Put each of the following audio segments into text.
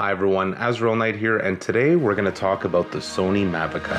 Hi everyone, Azriel here, and today we're going to talk about the Sony Mavica.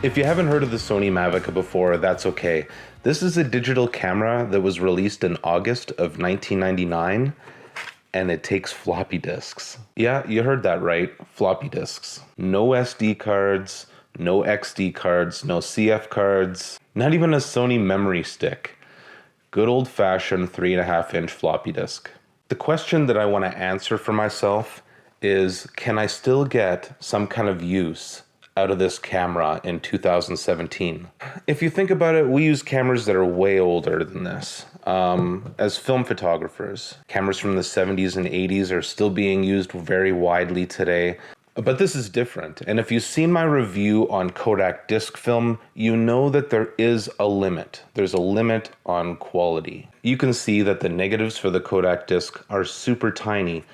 If you haven't heard of the Sony Mavica before, that's okay. This is a digital camera that was released in August of 1999, and it takes floppy disks. Yeah, you heard that right, floppy disks. No SD cards, no XD cards, no CF cards, not even a Sony memory stick. Good old-fashioned 3.5-inch floppy disk. The question that I want to answer for myself is, can I still get some kind of use out of this camera in 2017? If you think about it, we use cameras that are way older than this. As film photographers, cameras from the 70s and 80s are still being used very widely today. But this is different. And if you've seen my review on Kodak disc film, you know that there is a limit. There's a limit on quality. You can see that the negatives for the Kodak disc are super tiny.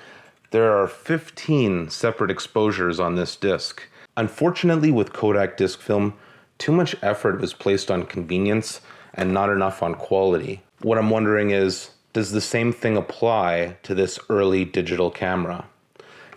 There are 15 separate exposures on this disc. Unfortunately, with Kodak disc film, too much effort was placed on convenience and not enough on quality. What I'm wondering is, does the same thing apply to this early digital camera?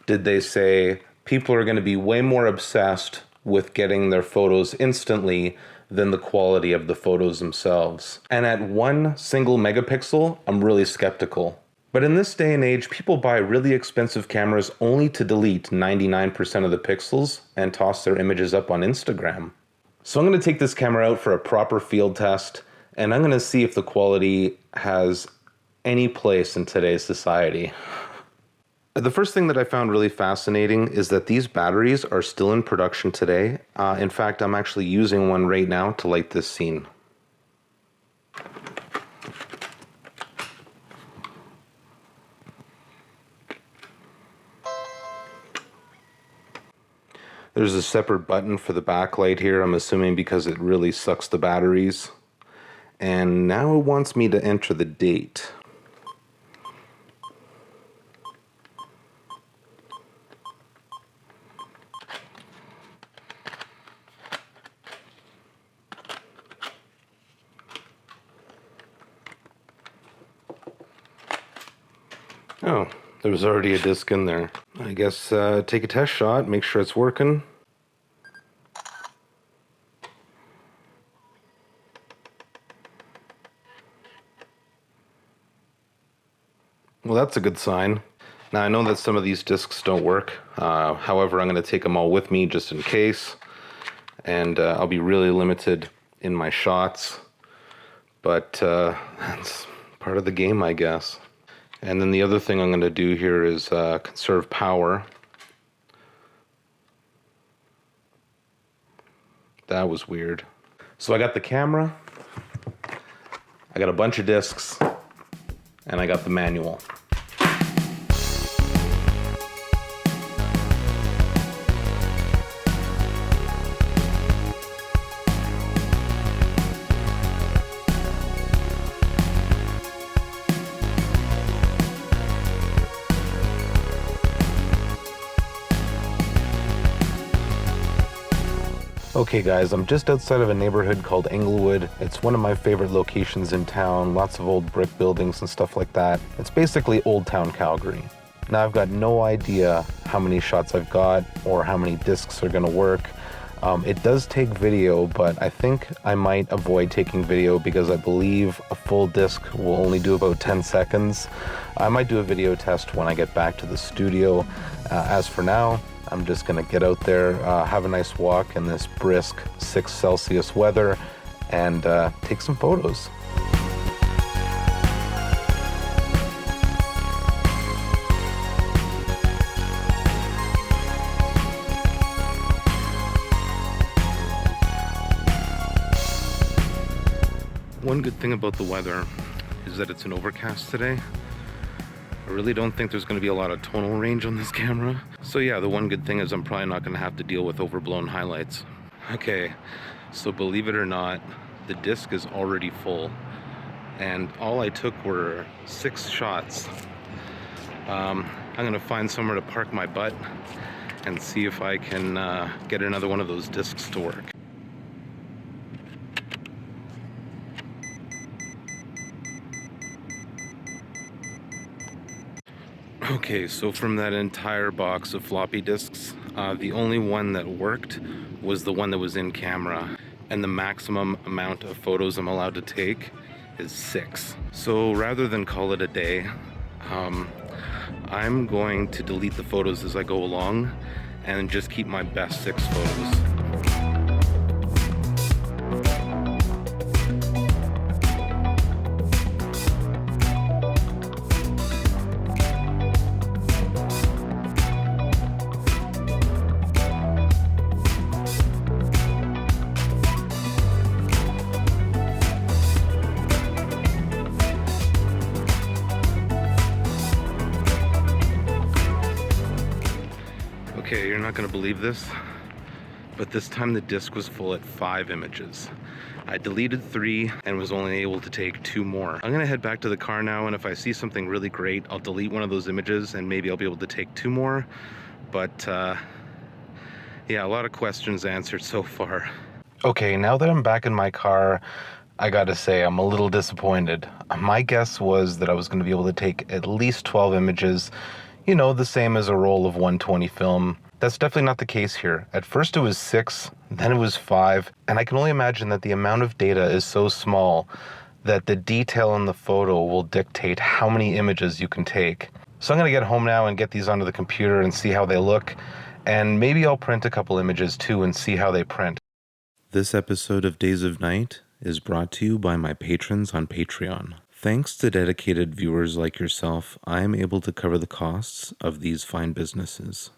Did they say, people are going to be way more obsessed with getting their photos instantly than the quality of the photos themselves? And at 1 single megapixel, I'm really skeptical. But in this day and age, people buy really expensive cameras only to delete 99% of the pixels and toss their images up on Instagram. So I'm going to take this camera out for a proper field test, and I'm going to see if the quality has any place in today's society. The first thing that I found really fascinating is that these batteries are still in production today. In fact, I'm actually using one right now to light this scene. There's a separate button for the backlight here, I'm assuming because it really sucks the batteries. And now it wants me to enter the date. Oh, there was already a disc in there. I guess take a test shot, make sure it's working. Well, that's a good sign. Now, I know that some of these discs don't work. However, I'm going to take them all with me just in case. And I'll be really limited in my shots. But that's part of the game, I guess. And then the other thing I'm going to do here is conserve power. That was weird. So I got the camera, I got a bunch of discs, and I got the manual. Okay guys, I'm just outside of a neighborhood called Englewood. It's one of my favorite locations in town, lots of old brick buildings and stuff like that. It's basically Old Town Calgary. Now I've got no idea how many shots I've got or how many discs are gonna work. It does take video, but I think I might avoid taking video because I believe a full disc will only do about 10 seconds. I might do a video test when I get back to the studio. As for now, I'm just gonna get out there, have a nice walk in this brisk 6 Celsius weather, and take some photos. One good thing about the weather is that it's an overcast today. I really don't think there's going to be a lot of tonal range on this camera. So yeah, the one good thing is I'm probably not going to have to deal with overblown highlights. Okay, so believe it or not, the disc is already full. And all I took were 6 shots. I'm going to find somewhere to park my butt and see if I can get another one of those discs to work. Okay, so from that entire box of floppy disks, the only one that worked was the one that was in camera, and the maximum amount of photos I'm allowed to take is 6. So rather than call it a day, I'm going to delete the photos as I go along and just keep my best 6 photos. Okay, you're not gonna believe this, but this time the disc was full at 5 images. I deleted 3 and was only able to take 2 more. I'm gonna head back to the car now, and if I see something really great, I'll delete one of those images and maybe I'll be able to take 2 more. But yeah, a lot of questions answered so far. Okay, now that I'm back in my car, I gotta say I'm a little disappointed. My guess was that I was gonna be able to take at least 12 images, you know, the same as a roll of 120 film. That's definitely not the case here. At first it was 6, then it was 5, and I can only imagine that the amount of data is so small that the detail in the photo will dictate how many images you can take. So I'm gonna get home now and get these onto the computer and see how they look, and maybe I'll print a couple images too and see how they print. This episode of Days of Night is brought to you by my patrons on Patreon. Thanks to dedicated viewers like yourself, I am able to cover the costs of these fine businesses.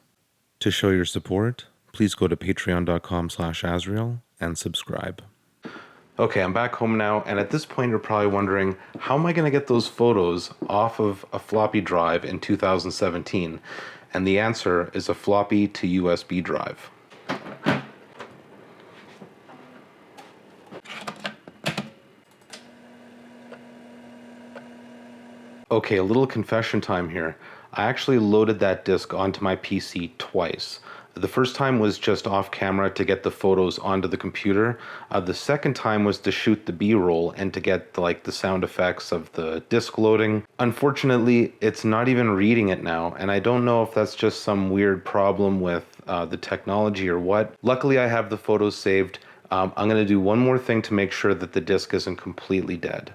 To show your support, please go to patreon.com/Azriel and subscribe. Okay, I'm back home now, and at this point you're probably wondering, how am I going to get those photos off of a floppy drive in 2017? And the answer is a floppy to USB drive. Okay, a little confession time here. I actually loaded that disc onto my PC twice. The first time was just off camera to get the photos onto the computer. The second time was to shoot the B-roll and to get the sound effects of the disc loading. Unfortunately, it's not even reading it now, and I don't know if that's just some weird problem with the technology or what. Luckily, I have the photos saved. I'm going to do one more thing to make sure that the disc isn't completely dead.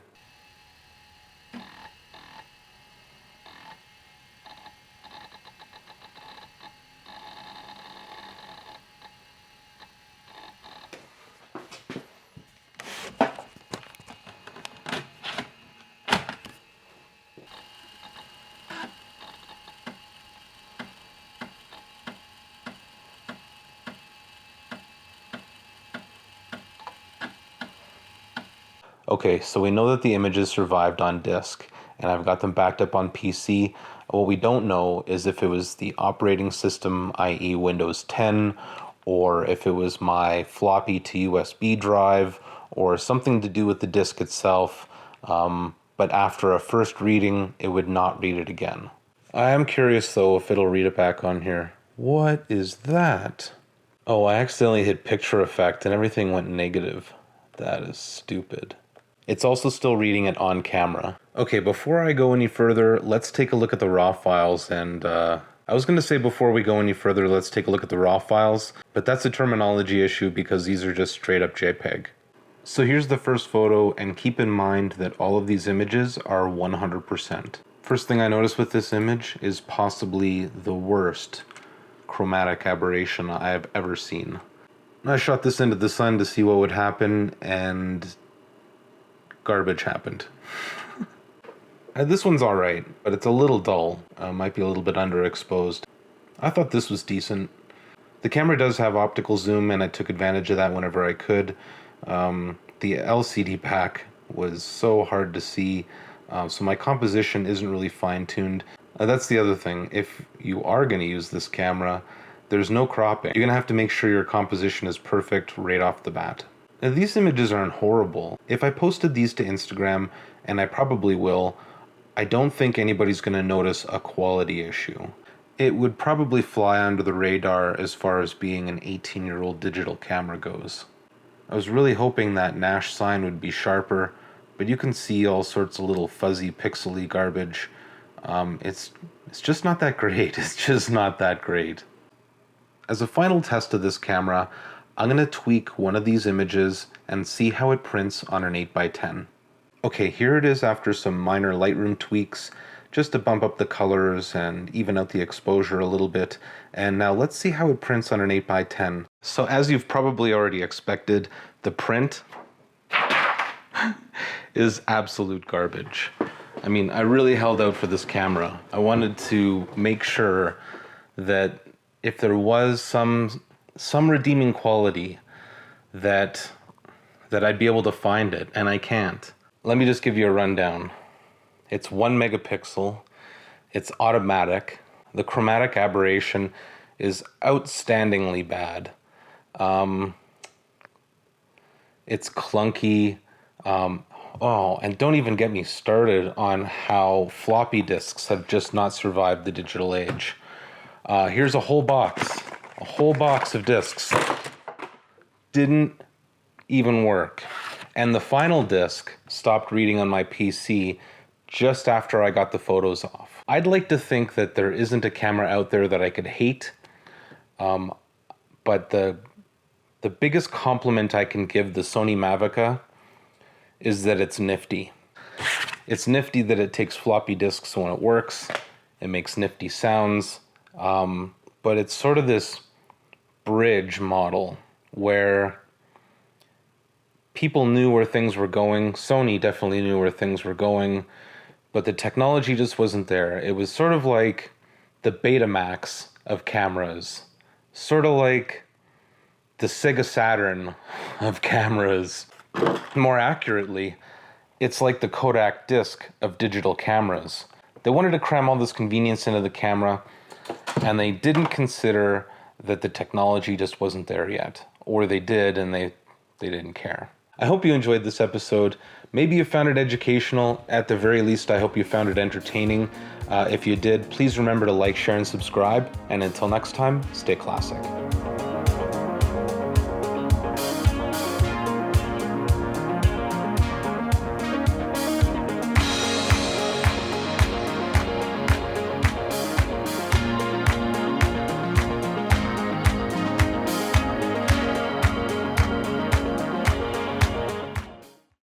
Okay, so we know that the images survived on disk, and I've got them backed up on PC. What we don't know is if it was the operating system, i.e. Windows 10, or if it was my floppy to USB drive, or something to do with the disk itself. But after a first reading, it would not read it again. I am curious though if it'll read it back on here. What is that? Oh, I accidentally hit picture effect and everything went negative. That is stupid. It's also still reading it on camera. Okay, before I go any further, let's take a look at the RAW files. And I was going to say before we go any further, let's take a look at the RAW files, but that's a terminology issue because these are just straight up JPEG. So here's the first photo, and keep in mind that all of these images are 100%. First thing I noticed with this image is possibly the worst chromatic aberration I have ever seen. I shot this into the sun to see what would happen, and garbage happened. This one's alright, but it's a little dull. Might be a little bit underexposed. I thought this was decent. The camera does have optical zoom, and I took advantage of that whenever I could. The LCD pack was so hard to see, so my composition isn't really fine-tuned. That's the other thing. If you are going to use this camera, there's no cropping. You're going to have to make sure your composition is perfect right off the bat. Now, these images aren't horrible. If I posted these to Instagram, and I probably will, I don't think anybody's going to notice a quality issue. It would probably fly under the radar as far as being an 18-year-old digital camera goes. I was really hoping that Nash sign would be sharper, but you can see all sorts of little fuzzy pixely garbage. It's just not that great. It's just not that great. As a final test of this camera, I'm going to tweak one of these images and see how it prints on an 8x10. Okay, here it is after some minor Lightroom tweaks, just to bump up the colors and even out the exposure a little bit. And now let's see how it prints on an 8x10. So as you've probably already expected, the print is absolute garbage. I mean, I really held out for this camera. I wanted to make sure that if there was some redeeming quality, that I'd be able to find it, and I can't. Let me just give you a rundown. It's 1 megapixel, it's automatic, the chromatic aberration is outstandingly bad. It's clunky, and don't even get me started on how floppy disks have just not survived the digital age. Here's a whole box of disks. Didn't even work. And the final disk stopped reading on my PC just after I got the photos off. I'd like to think that there isn't a camera out there that I could hate, but the biggest compliment I can give the Sony Mavica is that it's nifty. It's nifty that it takes floppy disks when it works. It makes nifty sounds, but it's sort of this bridge model where people knew where things were going. Sony definitely knew where things were going, but the technology just wasn't there. It was sort of like the Betamax of cameras, sort of like the Sega Saturn of cameras. More accurately, it's like the Kodak disc of digital cameras. They wanted to cram all this convenience into the camera, and they didn't consider that the technology just wasn't there yet. Or they did, and they didn't care. I hope you enjoyed this episode. Maybe you found it educational. At the very least, I hope you found it entertaining. If you did, please remember to like, share, and subscribe. And until next time, stay classic.